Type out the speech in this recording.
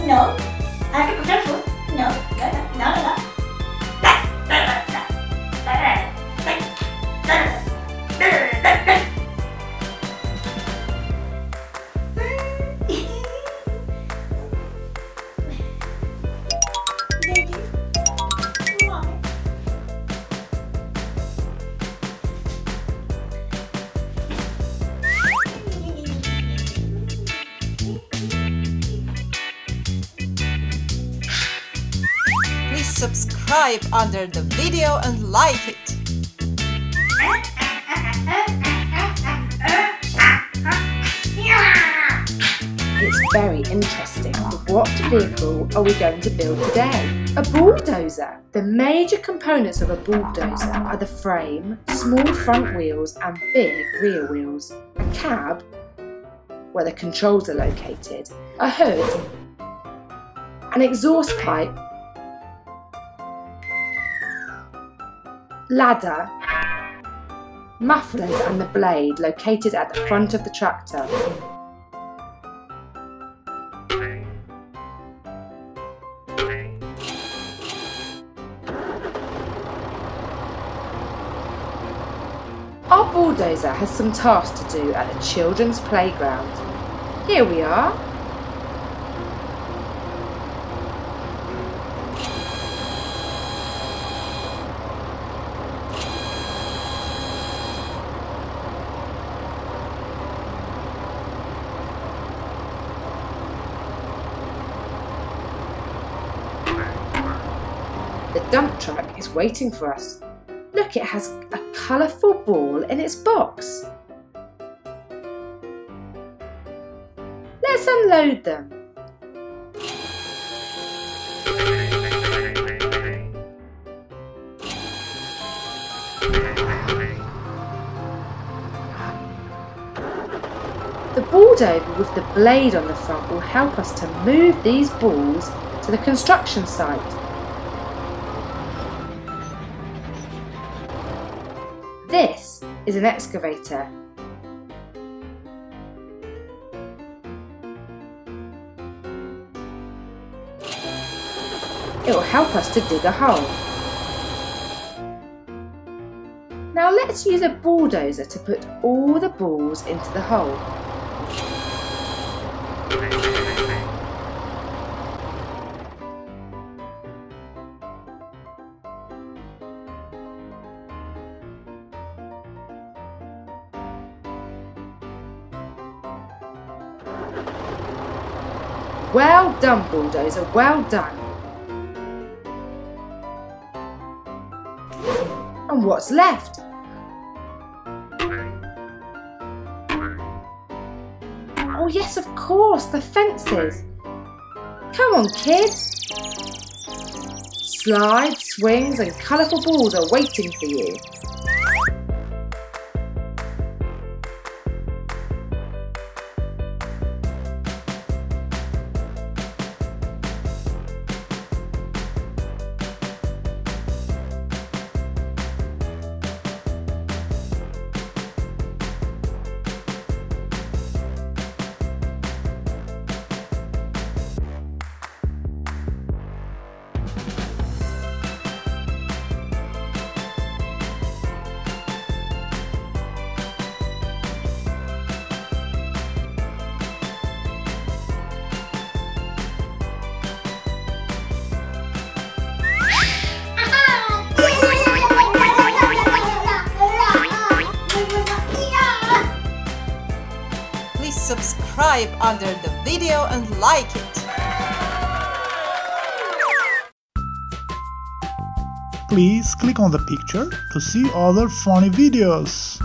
No. I have to prepare food. No. No. Please subscribe under the video and like it. It's very interesting. What vehicle are we going to build today? A bulldozer. The major components of a bulldozer are the frame, small front wheels and big rear wheels, a cab, where the controls are located, a hood, an exhaust pipe, ladder, mufflers and the blade located at the front of the tractor. Our bulldozer has some tasks to do at the children's playground. Here we are. The dump truck is waiting for us. Look, it has a colourful ball in its box. Let's unload them. The bulldozer with the blade on the front will help us to move these balls to the construction site. This is an excavator. It will help us to dig a hole. Now let's use a bulldozer to put all the balls into the hole. Well done, bulldozer, well done. And what's left? Oh yes, of course, the fences. Come on, kids. Slides, swings and colourful balls are waiting for you. Subscribe under the video and like it. Please click on the picture to see other funny videos.